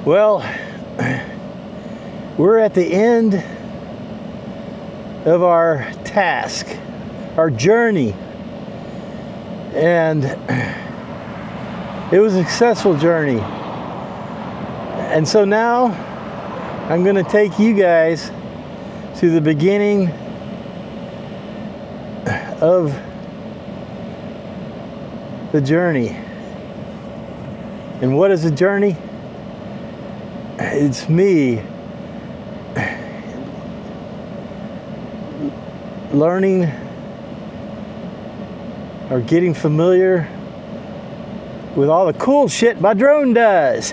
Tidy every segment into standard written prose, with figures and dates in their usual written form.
Well, we're at the end of our task, our journey, and it was a successful journey. And so now I'm going to take you guys to the beginning of the journey. And what is a journey? It's me learning or getting familiar with all the cool shit my drone does.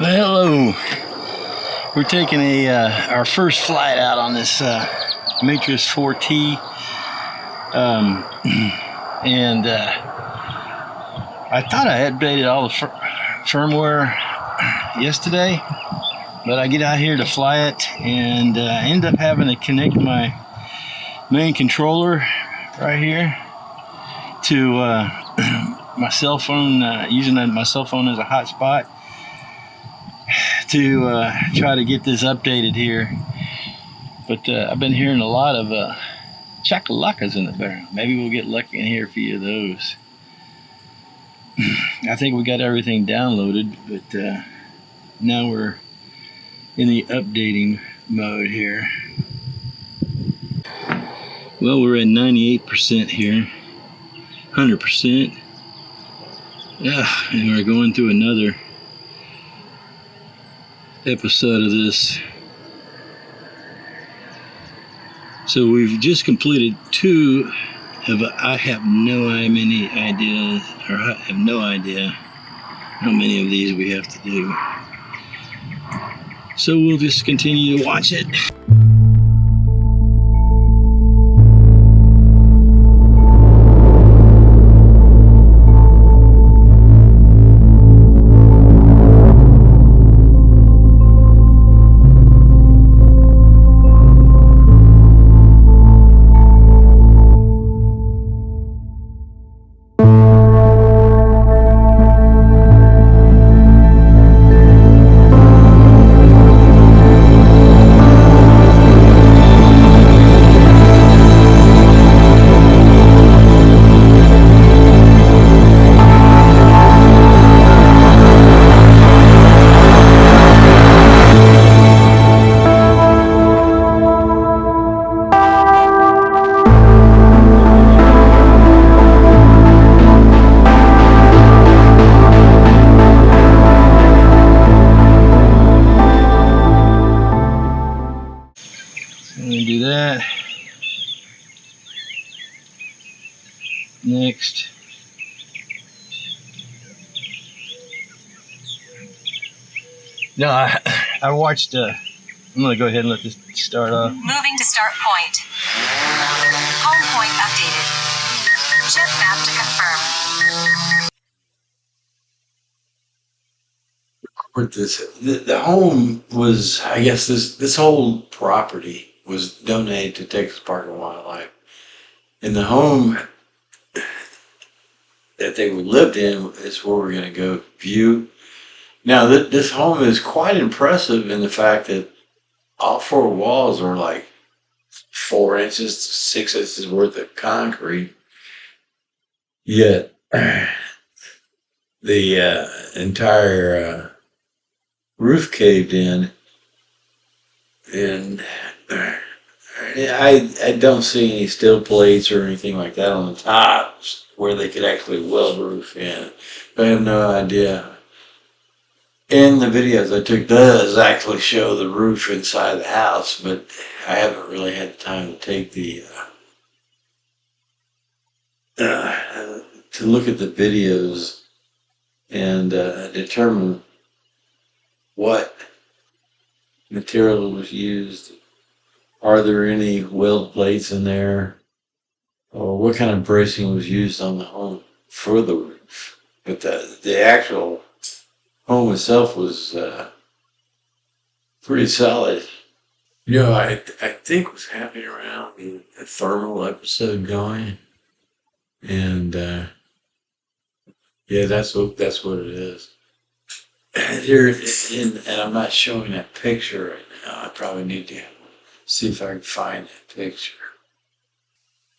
Hello. We're taking our first flight out on this Matrice 4T, and I thought I had updated all the firmware yesterday, but I get out here to fly it and end up having to connect my main controller right here to my cell phone, using my cell phone as a hotspot, to try to get this updated here. But I've been hearing a lot of chakalakas in the background. Maybe we'll get lucky and hear a few of those. I think we got everything downloaded, but now we're in the updating mode here. Well, we're at 98% here, 100%. Yeah, and we're going through another episode of this. So we've just completed two of, I have no idea how many of these we have to do. So we'll just continue to watch it. Do that. Next. No, I watched, I'm going to go ahead and let this start off. Moving to start point. Home point updated. Chip map to confirm. With this, the home was, I guess this whole property was donated to Texas Park and Wildlife, and the home that they lived in is where we're going to go view. Now, this home is quite impressive in the fact that all four walls are like 4 inches, 6 inches worth of concrete. Yet the entire roof caved in, And I don't see any steel plates or anything like that on the tops where they could actually weld roof in. But I have no idea. In the videos I took does actually show the roof inside the house, but I haven't really had time to take the to look at the videos and determine what material was used. Are there any weld plates in there? Or what kind of bracing was used on the home for the roof? But the actual home itself was pretty solid. You know, I think what's happening around the thermal episode going, and yeah, that's what it is. Here, and I'm not showing that picture right now. I probably need to see if I can find that picture.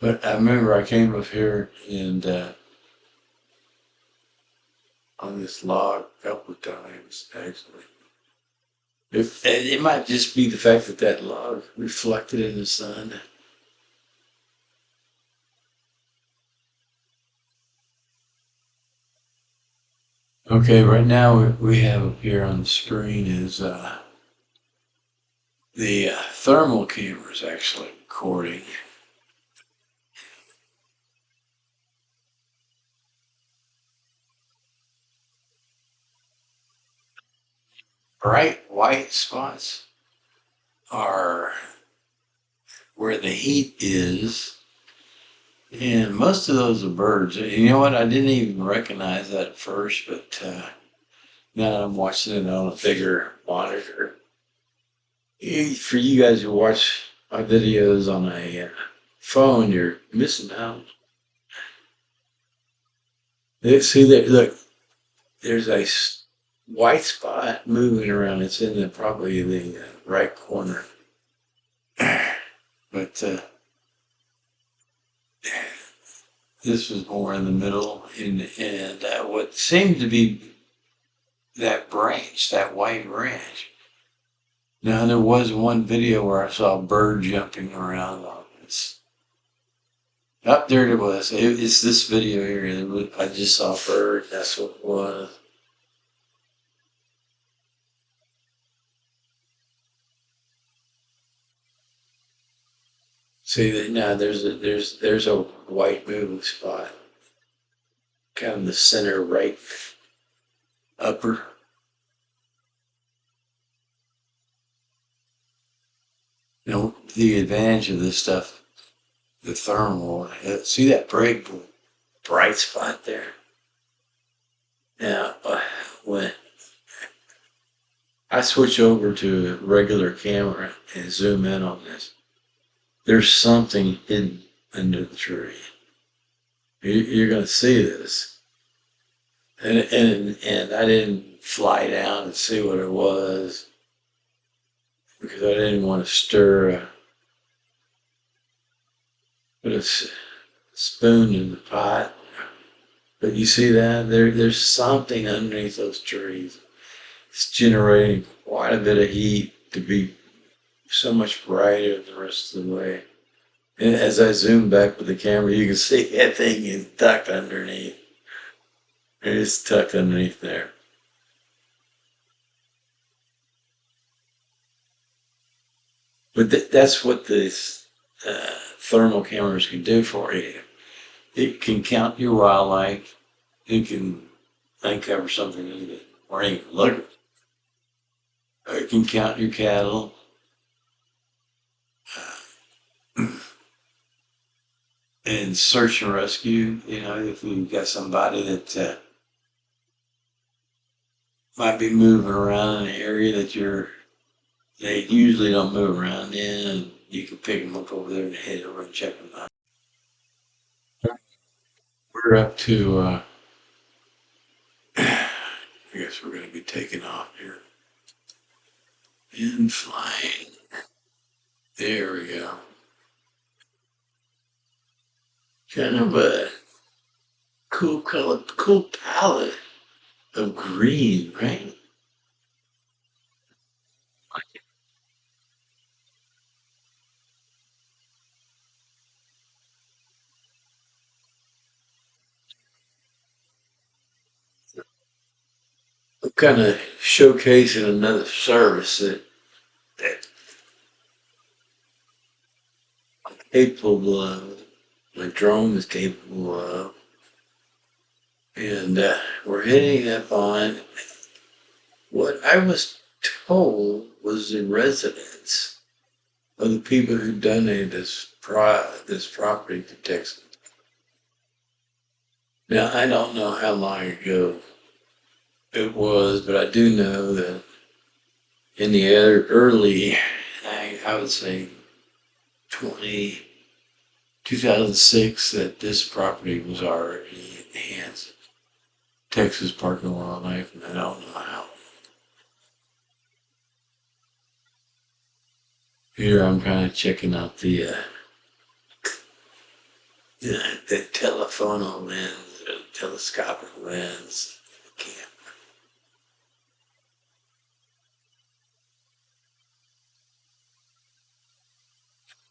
But I remember I came up here and on this log a couple of times actually. It might just be the fact that that log reflected in the sun. Okay, right now we have up here on the screen is the thermal camera is actually recording. Bright white spots are where the heat is, and most of those are birds. You know what? I didn't even recognize that at first, but now that I'm watching it on a bigger monitor, for you guys who watch my videos on a phone, you're missing out. See that? Look, there's a white spot moving around. It's in probably the right corner. But this was more in the middle, and what seemed to be that branch, that white branch. Now there was one video where I saw a bird jumping around on this. Up there it was. It's this video here. I just saw a bird. That's what it was. See that now? There's a white moving spot, kind of the center right upper. You know the advantage of this stuff, the thermal. See that bright spot there? Now when I switch over to a regular camera and zoom in on this, there's something hidden under the tree. You're going to see this. And I didn't fly down and see what it was because I didn't want to put a spoon in the pot. But you see that? There's something underneath those trees. It's generating quite a bit of heat to be so much brighter the rest of the way. And as I zoom back with the camera, you can see that thing is tucked underneath. It is tucked underneath there. But that's what these thermal cameras can do for you. It can count your wildlife. It can uncover something you didn't even look at. It can count your cattle. And search and rescue, you know, if you've got somebody that might be moving around in an area that they usually don't move around in, and you can pick them up over there and head over and check them out. We're up to, I guess we're going to be taking off here and flying. There we go. Kind of a cool color, cool palette of green, right? I'm kind of showcasing another service that I'm capable of, my drone is capable of, and we're hitting up on what I was told was the residence of the people who donated this property to Texas. Now, I don't know how long ago it was, but I do know that in the early, I would say 2006, that this property was already in the hands of Texas Park and Wildlife, and I don't know how. Here I'm kind of checking out the telephoto lens, or telescopic lens.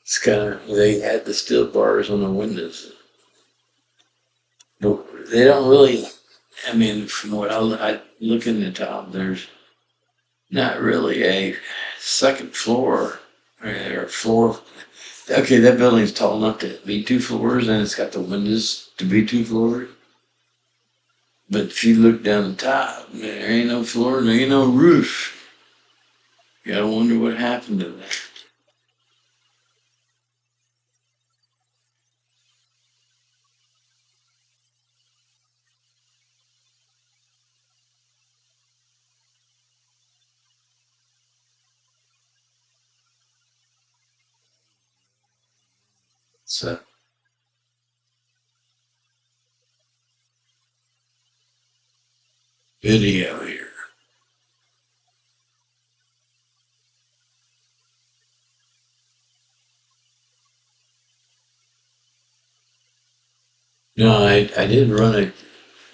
It's kind of, they had the steel bars on the windows. But they don't really, I mean, from what I look in the top, there's not really a second floor or floor. Okay, that building's tall enough to be 2 floors, and it's got the windows to be 2 floors. But if you look down the top, there ain't no floor, there ain't no roof. You gotta wonder what happened to that. So, video here. No, I did run it.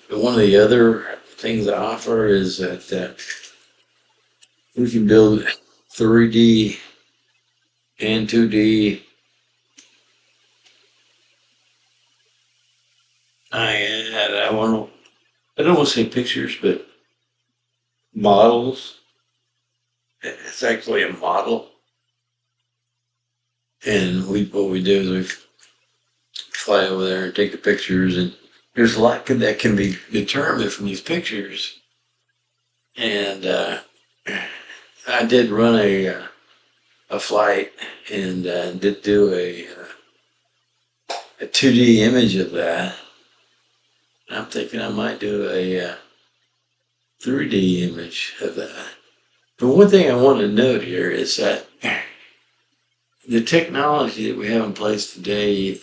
One of the other things I offer is that we can build 3D and 2D. I don't want to say pictures, but models. It's actually a model. And what we do is we fly over there and take the pictures, and there's a lot that can be determined from these pictures. And I did run a flight and did do a 2D image of that. I'm thinking I might do a 3D image of that. But one thing I want to note here is that the technology that we have in place today,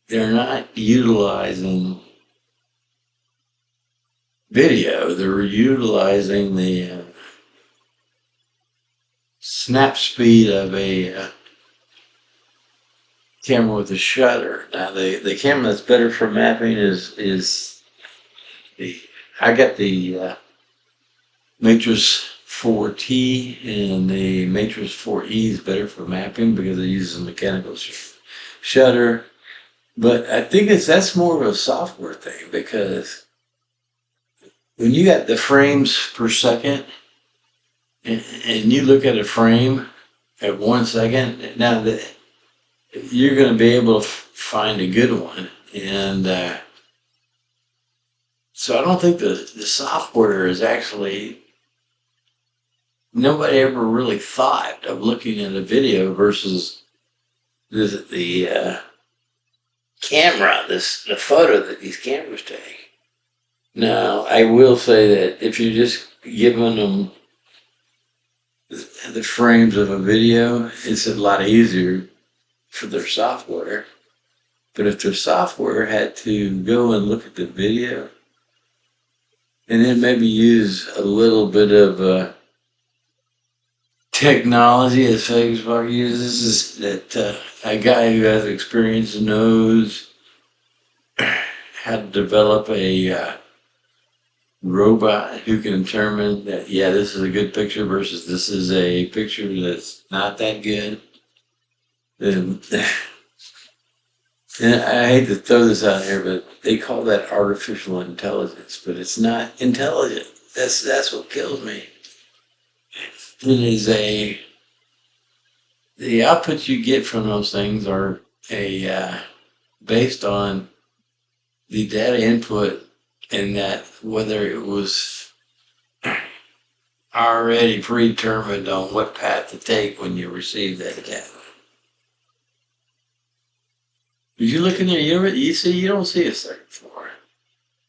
they're not utilizing video. They're utilizing the snap speed of a camera with a shutter. Now, the camera that's better for mapping is I got the Matrice 4T, and the Matrice 4E is better for mapping because it uses a mechanical shutter. But I think that's more of a software thing, because when you got the frames per second and you look at a frame at 1 second, now that you're going to be able to find a good one. And so I don't think the software is actually, nobody ever really thought of looking at a video versus the camera, the photo that these cameras take. Now, I will say that if you're just giving them the frames of a video, it's a lot easier for their software. But if their software had to go and look at the video and then maybe use a little bit of technology as Facebook uses, that a guy who has experience knows how to develop a robot who can determine that, yeah, this is a good picture versus this is a picture that's not that good. And I hate to throw this out here, but they call that artificial intelligence, but it's not intelligence. That's what kills me. It is the outputs you get from those things are based on the data input, and that whether it was already predetermined on what path to take when you receive that data. If you look in there, you don't see a second floor.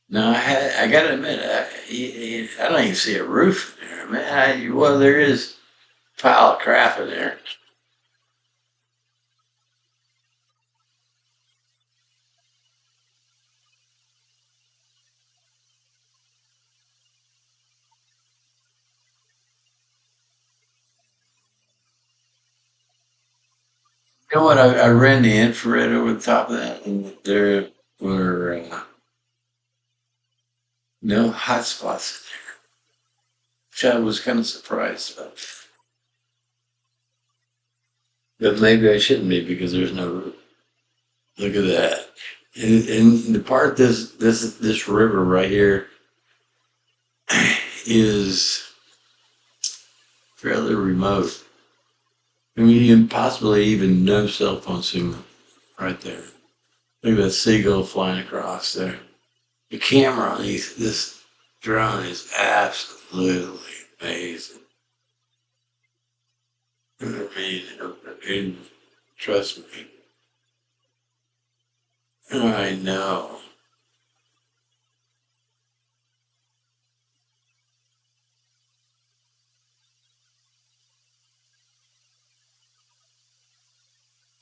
No, I gotta admit, I don't even see a roof in there, man. Well, there is a pile of crap in there. You know what? I ran the infrared over the top of that, and there were no hot spots in there, which I was kind of surprised about. But maybe I shouldn't be because there's no roof. Look at that. And the part this river right here is fairly remote. I mean, you possibly even no cell phone signal right there. Look at that seagull flying across there. The camera on this drone is absolutely amazing. I mean, trust me. I know.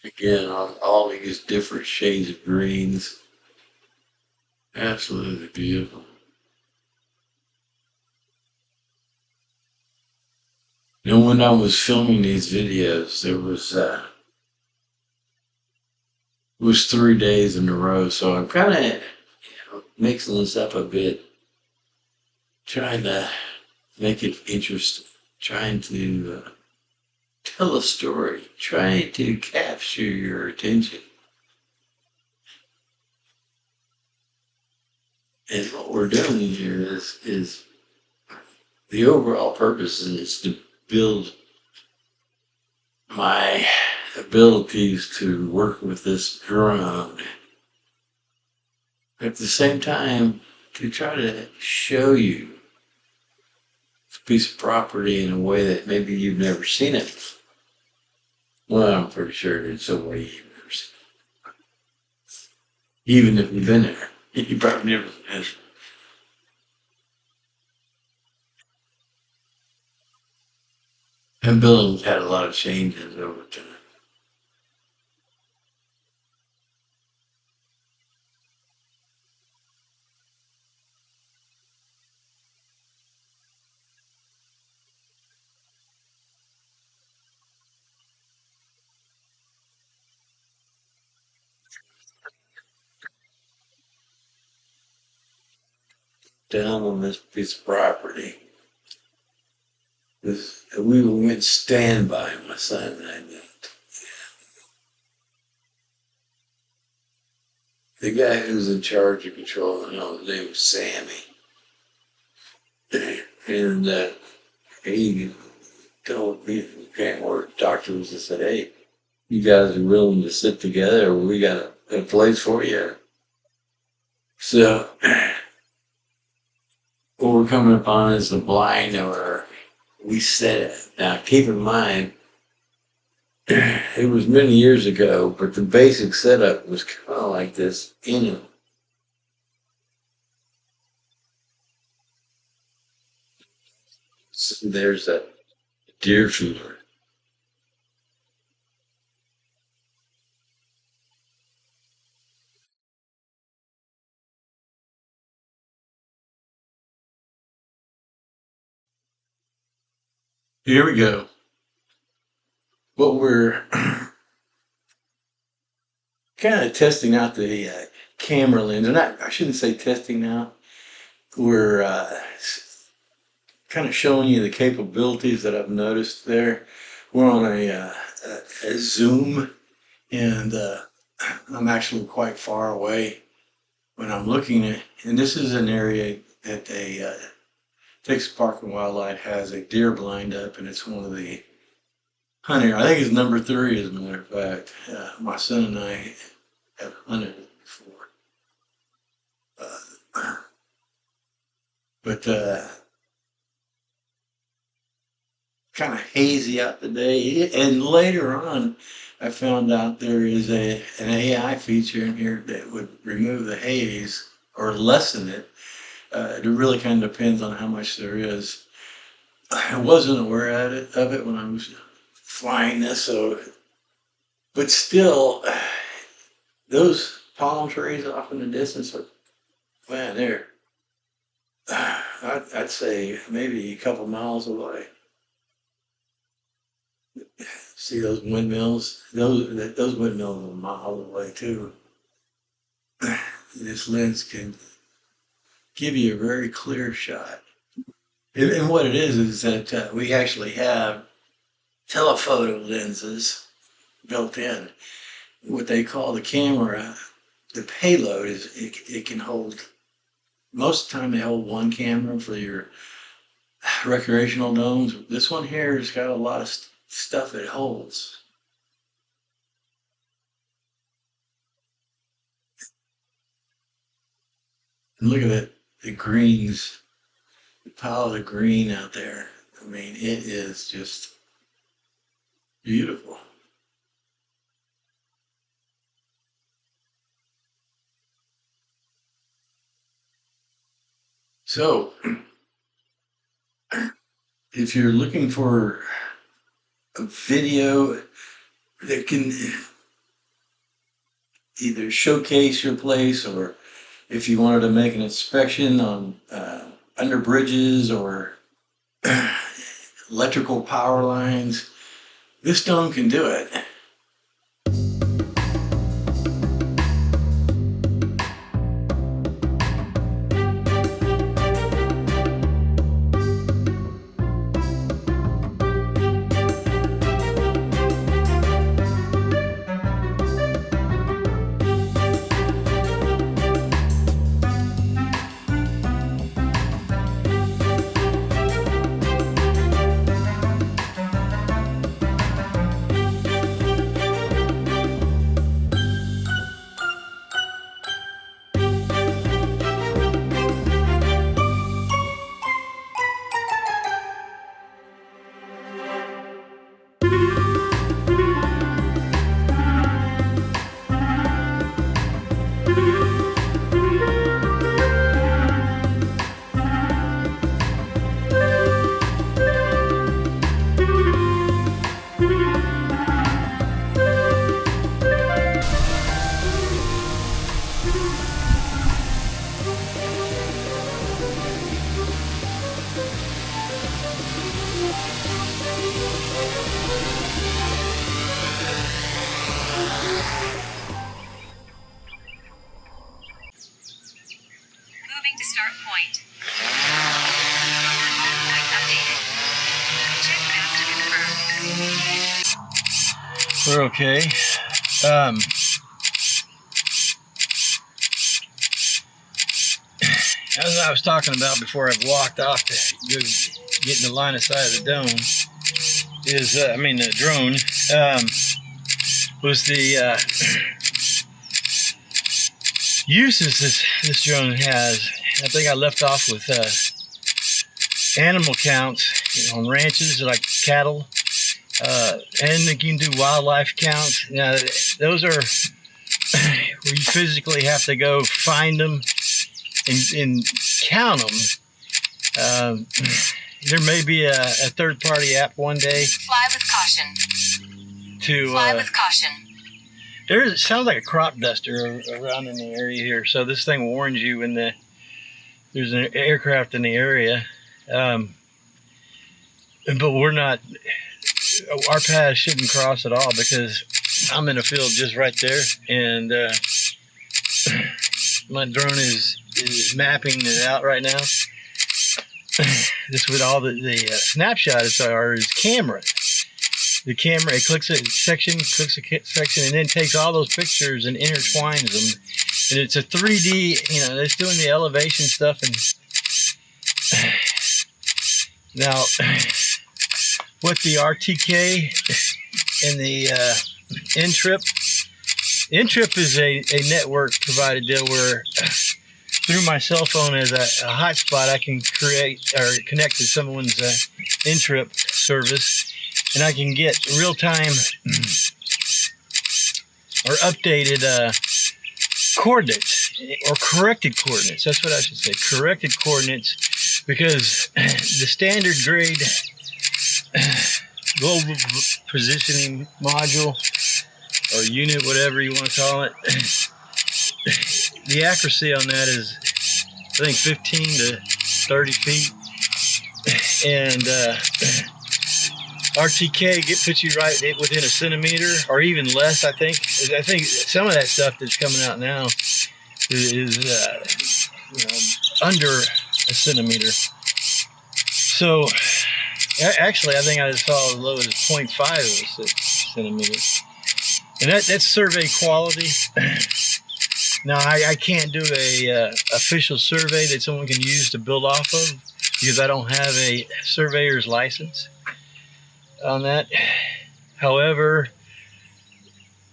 Again, on all these different shades of greens. Absolutely beautiful. You know, when I was filming these videos, there was it was 3 days in a row, so I'm kind of mixing this up a bit, trying to make it interesting, trying to tell a story, trying to capture your attention. And what we're doing here is the overall purpose is to build my abilities to work with this drone. At the same time, to try to show you a piece of property in a way that maybe you've never seen it. Well, I'm pretty sure it's a way you've never seen it. Even if you've been there, you probably never seen it. And building's had a lot of changes over time. Down on this piece of property, we went standby, my son and I did. The guy who's in charge of controlling, his name was Sammy. And he told me from the camera doctors and said, hey, you guys are willing to sit together, we got a place for you. So what we're coming upon is the blind where we set it. Now keep in mind, it was many years ago, but the basic setup was kind of like this in so there's a deer feeder. Here we go. What we're kind of testing out the camera lens, and I shouldn't say testing now. We're kind of showing you the capabilities that I've noticed there. We're on a zoom, and I'm actually quite far away when I'm looking at, and this is an area that they Texas Park and Wildlife has a deer blind up, and it's one of the hunting. I think it's number 3, as a matter of fact. My son and I have hunted it before. But kind of hazy out today. And later on, I found out there is an AI feature in here that would remove the haze or lessen it. It really kind of depends on how much there is. I wasn't aware of it when I was flying this, but still, those palm trees off in the distance are, man, they're, I'd say maybe a couple miles away. See those windmills? Those windmills are a mile away too. This lens can give you a very clear shot. And what it is that we actually have telephoto lenses built in. What they call the camera, the payload is it can hold. Most of the time they hold one camera for your recreational domes. This one here has got a lot of stuff it holds. And look at it, the greens, the pile of green out there. I mean, it is just beautiful. So, if you're looking for a video that can either showcase your place, or if you wanted to make an inspection on under bridges or electrical power lines, this dome can do it. Moving to start point. Home point updated. Check map to confirm. We're okay. As I was talking about before I walked off to go get in the line of sight of the dome, the drone, was the uses this drone has. I think I left off with animal counts on ranches like cattle, and you can do wildlife counts. Now, those are where you physically have to go find them and count them. There may be a third-party app one day. Fly with caution. Fly with caution. It sounds like a crop duster around in the area here. So this thing warns you when there's an aircraft in the area. But we're not, our paths shouldn't cross at all because I'm in a field just right there. And my drone is mapping it out right now. This with all the snapshots are his camera. The camera, it clicks a section, and then takes all those pictures and intertwines them. And it's a 3D, it's doing the elevation stuff. And Now, with the RTK and the N-Trip is a network provided deal where through my cell phone as a hotspot, I can create or connect to someone's N-Trip service, and I can get real-time or updated coordinates or corrected coordinates. That's what I should say, corrected coordinates, because the standard grade global positioning module or unit, whatever you want to call it, the accuracy on that is, I think, 15 to 30 feet, and RTK puts you right within a centimeter or even less. I think some of that stuff that's coming out now is under a centimeter. So actually, I think I saw as low as 0.5 centimeters, and that's survey quality. Now I can't do a official survey that someone can use to build off of because I don't have a surveyor's license on that. However,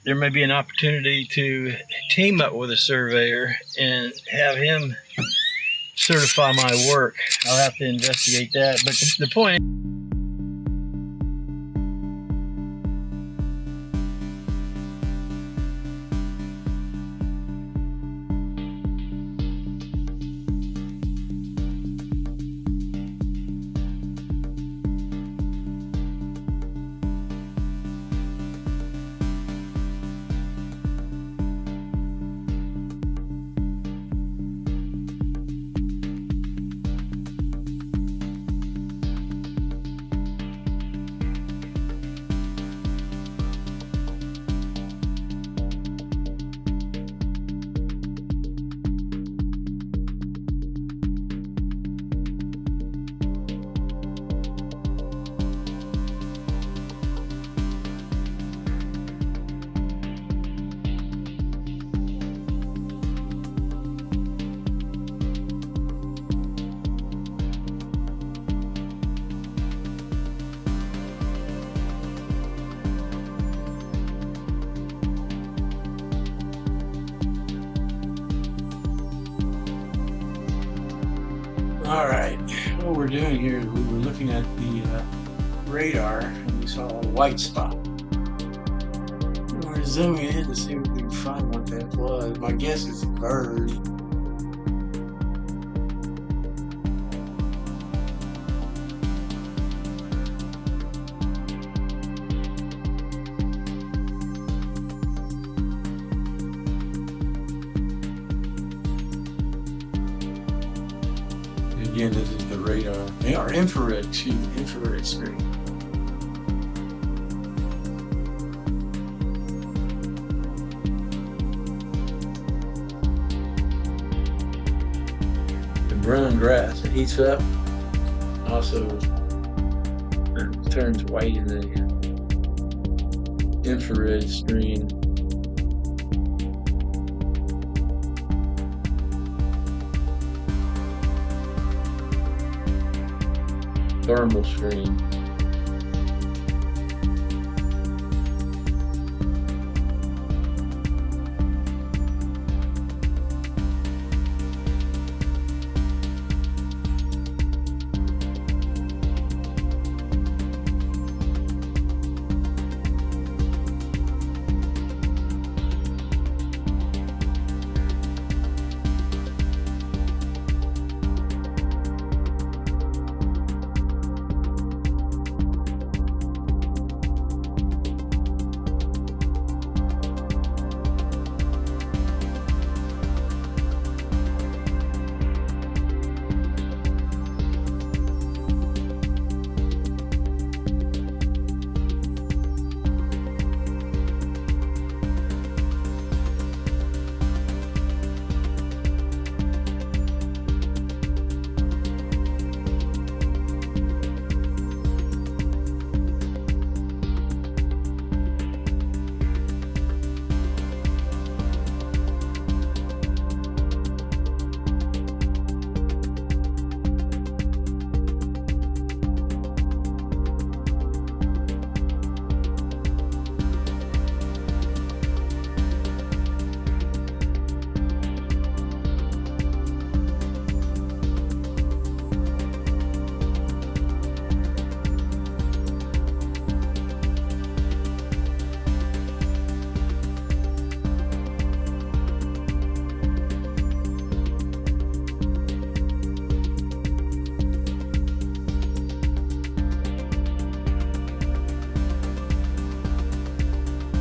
there may be an opportunity to team up with a surveyor and have him certify my work. I'll have to investigate that. But the point is, All right, what we're doing here is we were looking at the radar and we saw a white spot. And we're zooming in to see if we can find what that was. My guess is a bird. Again, this is the radar, or infrared screen. The brown grass, it heats up, also turns white in the infrared screen. Thermal screen.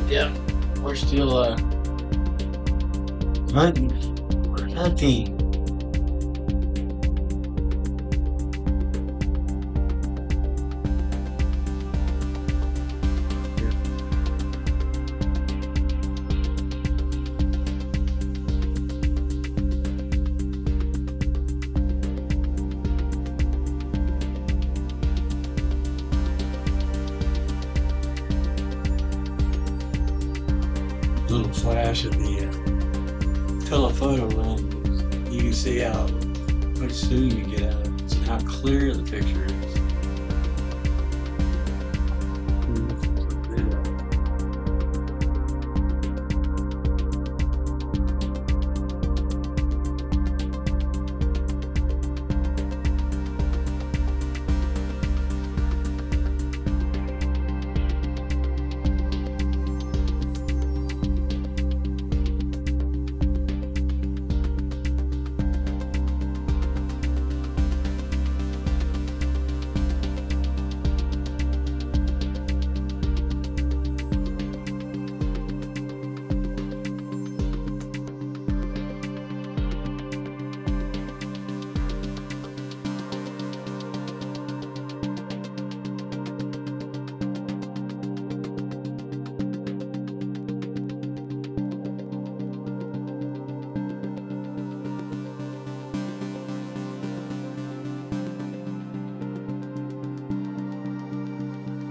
Yep, we're still hunting. We're hunting. Little flash of the telephoto lens. You can see how much zoom you get out of it and how clear the picture is.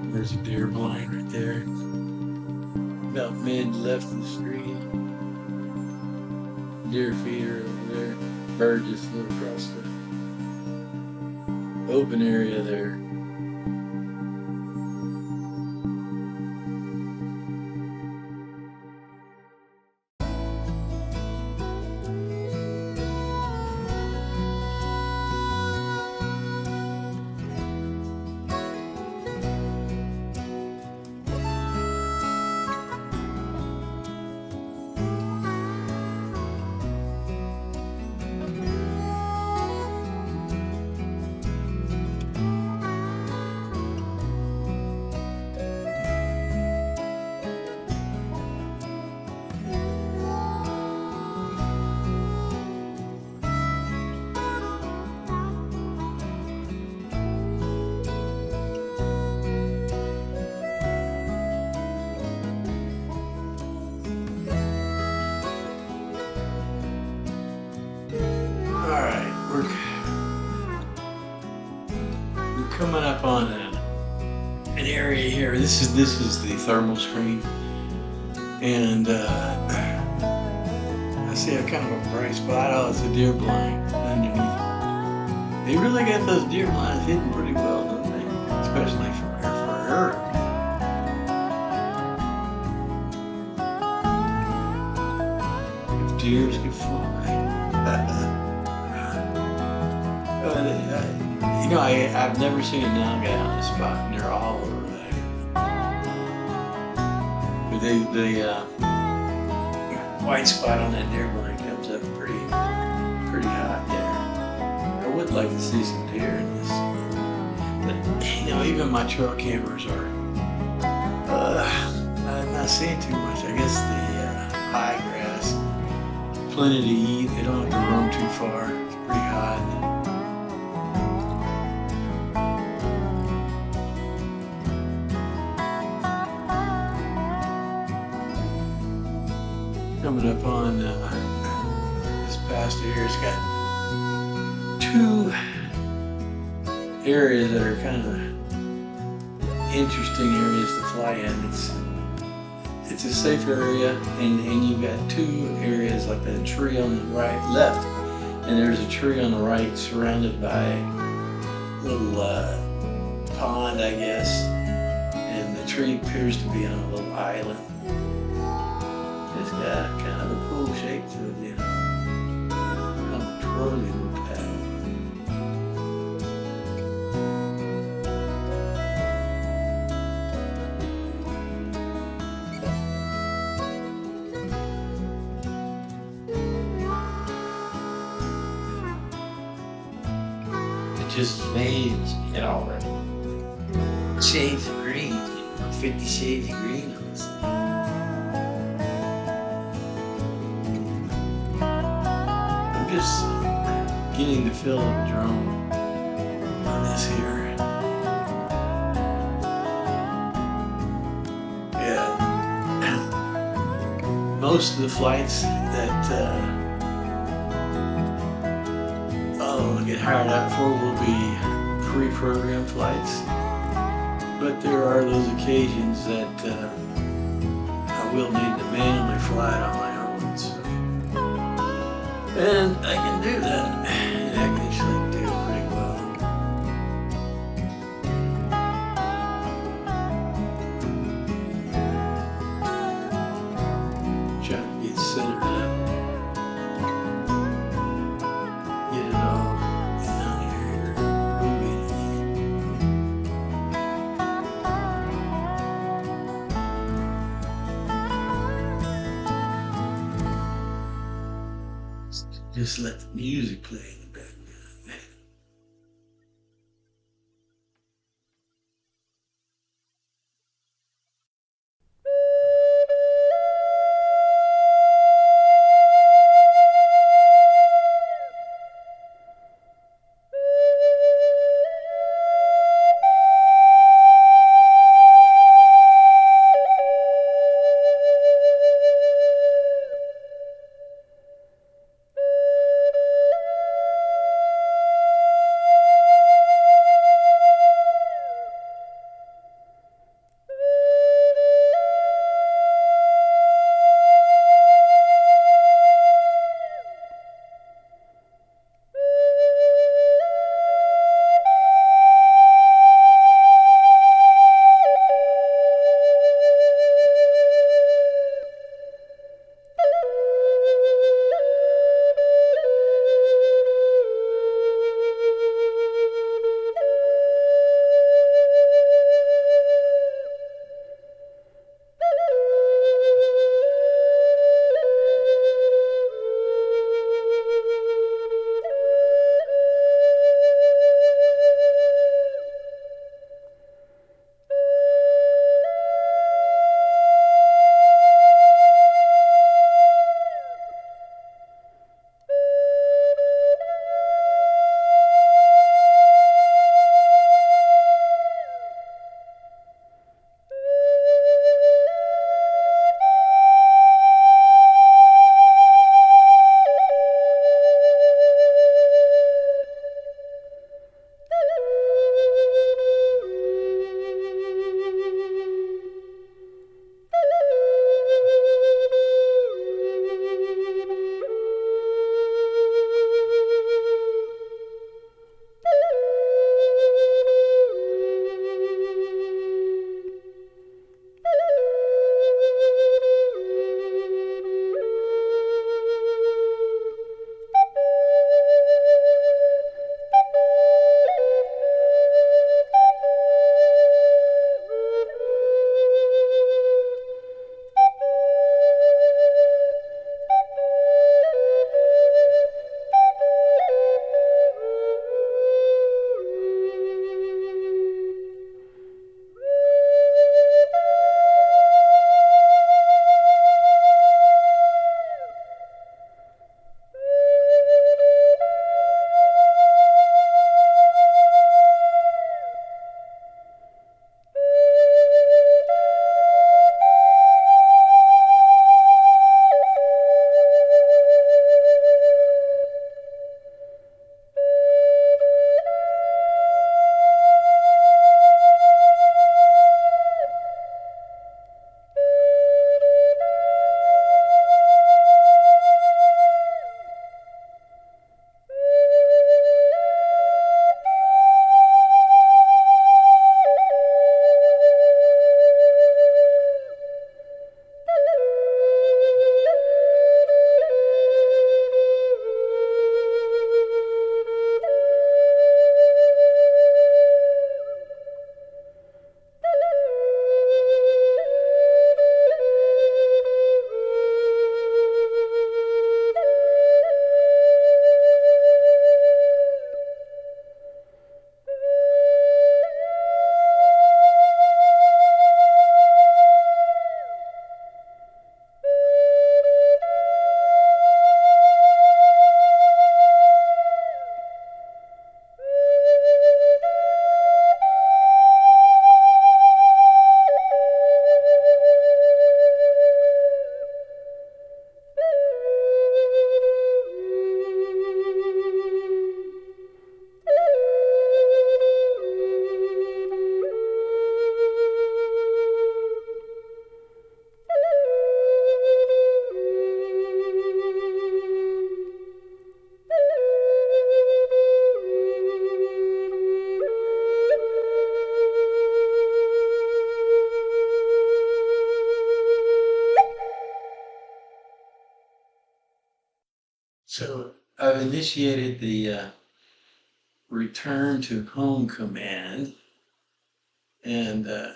There's a deer blind right there. About mid left of the screen. Deer feeder over there. Bird just flew across the open area there. We're coming up on an area here. This is the thermal screen, and I see a kind of a bright spot. Oh, it's a deer blind underneath. They really got those deer blinds hidden pretty well, don't they? Especially for her. If deers could fly. You know, I've never seen a now guy on the spot, and they're all over there. But the white spot on that deer blind comes up pretty hot there. I would like to see some deer in this, but you know, even my trail cameras are. I'm not seeing too much. I guess the high grass, plenty to eat. They don't have to roam too far. It's pretty hot. Coming up on this past here, it's got two areas that are kind of interesting areas to fly in. It's a safe area, and you've got two areas like that tree on the left, and there's a tree on the right surrounded by a little pond, I guess, and the tree appears to be on a little island. It's got kind of a cool shape to it, you know. Kind of a twirly little pattern. It just fades, you know, shades of green, 50 shades of green on this thing. just getting the feel of a drone on this here. Yeah, most of the flights that I'll get hired out for will be pre-programmed flights, but there are those occasions that I will need to manually fly it on my own. So. And I can do that. And I can actually do it pretty well. Trying to get centered up. Get it all down here. Just let the music play in the background. So I've initiated the return to home command, and the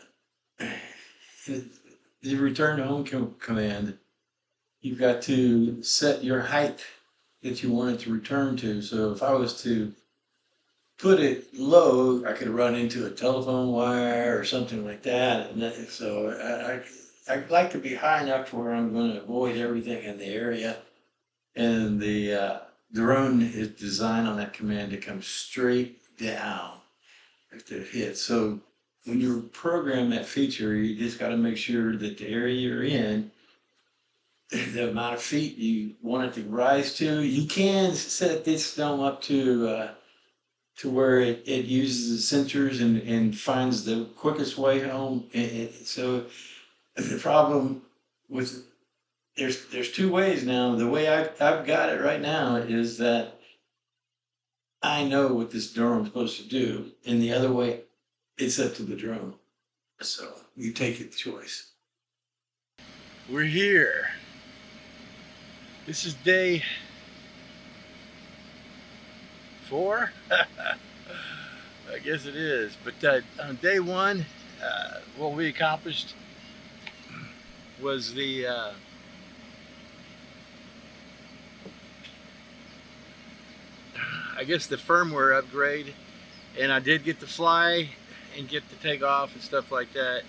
return to home command, you've got to set your height that you want it to return to. So if I was to put it low, I could run into a telephone wire or something like that. And so I'd like to be high enough to where I'm going to avoid everything in the area. And the drone is designed on that command to come straight down after it hits. So when you program that feature, you just got to make sure that the area you're in, the amount of feet you want it to rise to, you can set this dome up to where it uses the sensors and finds the quickest way home. So the problem with there's two ways now. The way I've got it right now is that I know what this drone's supposed to do, and the other way, it's up to the drone. So you take your choice. We're here. This is day 4. I guess it is. But on day 1, what we accomplished was the I guess the firmware upgrade, and I did get to fly and get to take off and stuff like that.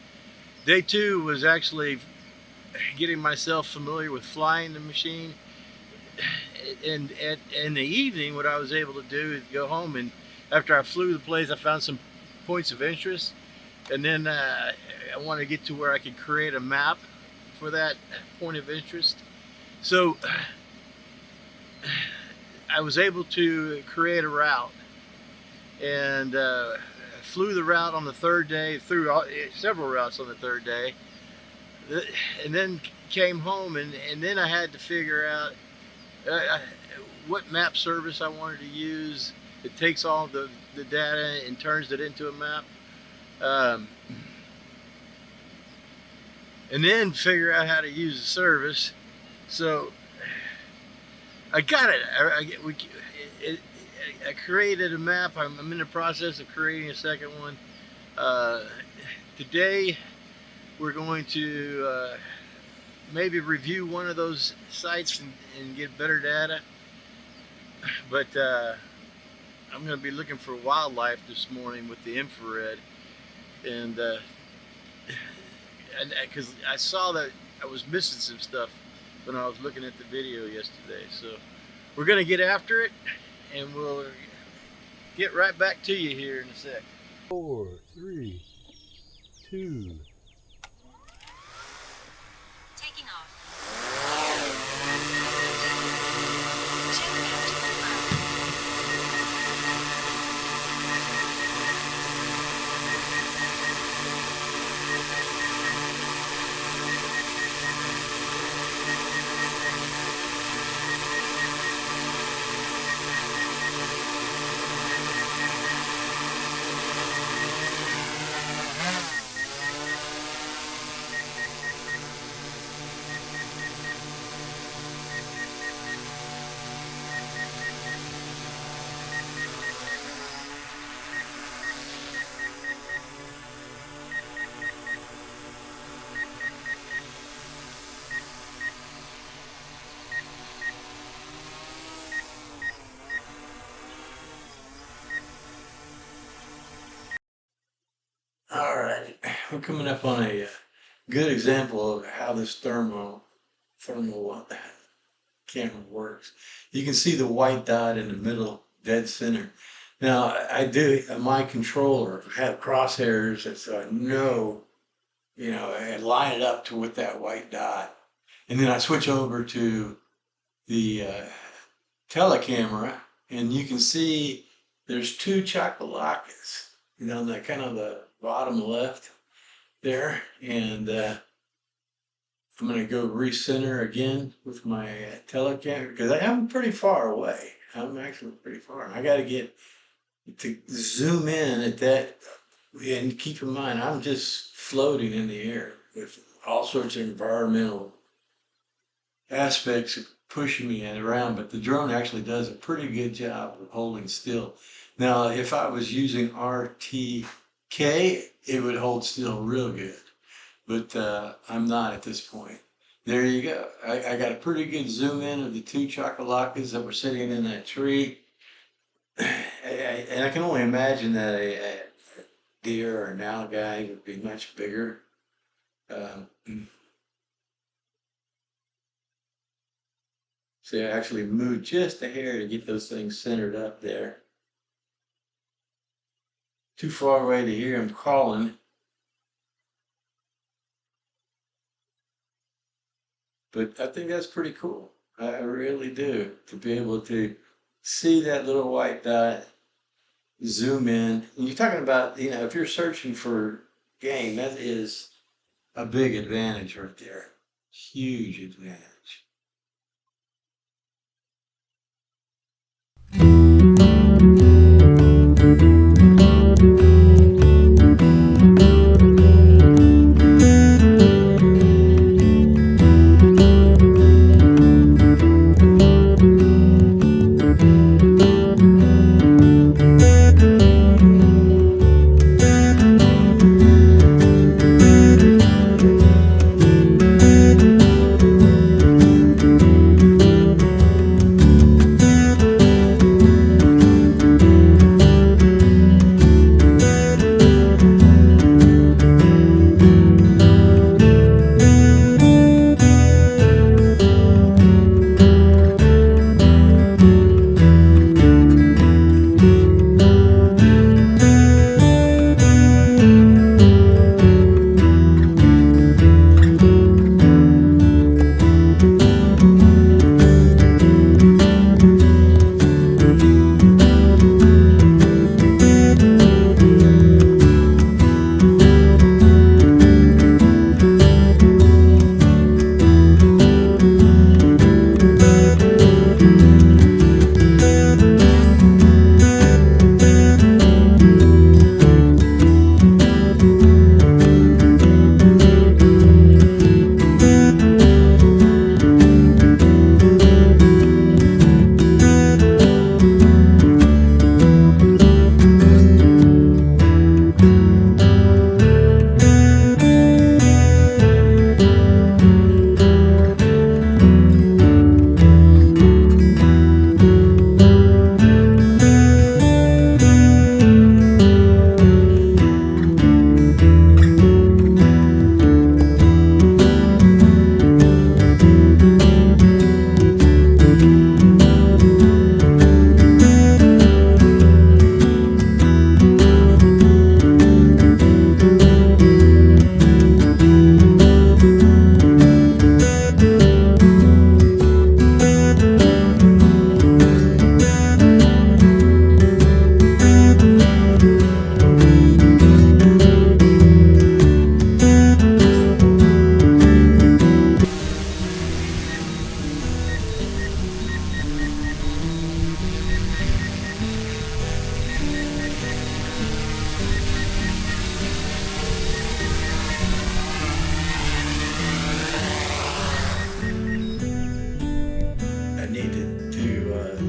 Day 2 was actually getting myself familiar with flying the machine, and in the evening what I was able to do is go home, and after I flew the place I found some points of interest, and then I wanted to get to where I could create a map for that point of interest. So I was able to create a route, and flew the route on the 3rd day, through several routes on the 3rd day, and then came home, and then I had to figure out what map service I wanted to use. It takes all the data and turns it into a map, and then figure out how to use the service. So I got it. I created a map. I'm in the process of creating a second one. Today we're going to maybe review one of those sites and get better data. But I'm going to be looking for wildlife this morning with the infrared, and because I saw that I was missing some stuff when I was looking at the video yesterday. So we're going to get after it, and we'll get right back to you here in a sec. 4, 3, 2. Taking off. Check map to confirm. All right, we're coming up on a good example of how this thermal camera works. You can see the white dot in the middle, dead center. Now I do my controller have crosshairs, and so I know, I line it up to with that white dot, and then I switch over to the Tele Camera, and you can see there's 2 chocolates, the kind of the bottom left there, and I'm going to go recenter again with my telecam, because I'm pretty far away. I'm actually pretty far. I got to get to zoom in at that, and keep in mind I'm just floating in the air with all sorts of environmental aspects pushing me around, but the drone actually does a pretty good job of holding still. Now, if I was using RTK, it would hold still real good, but I'm not at this point. There you go. I got a pretty good zoom in of the two chakalakas that were sitting in that tree. And I can only imagine that a deer or an alligator would be much bigger. So I actually moved just a hair to get those things centered up there. Too far away to hear him calling. But I think that's pretty cool. I really do. To be able to see that little white dot, zoom in. And you're talking about, if you're searching for game, that is a big advantage right there. Huge advantage.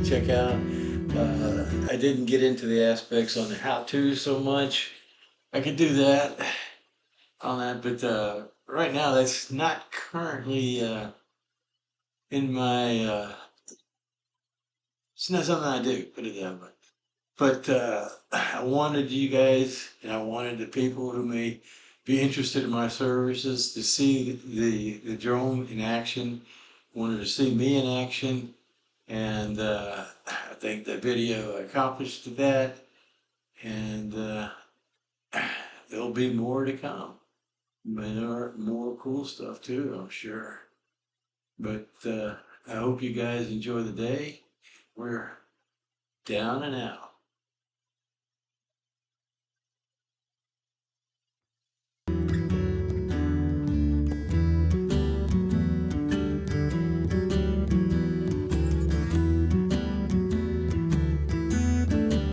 Check out. I didn't get into the aspects on the how-to so much. I could do that on that, but right now that's not currently in my. It's not something I do. Put it that way. But I wanted you guys, and I wanted the people who may be interested in my services to see the drone in action. Wanted to see me in action. And I think the video accomplished that, and there'll be more to come. More cool stuff too, I'm sure. But I hope you guys enjoy the day. We're down and out.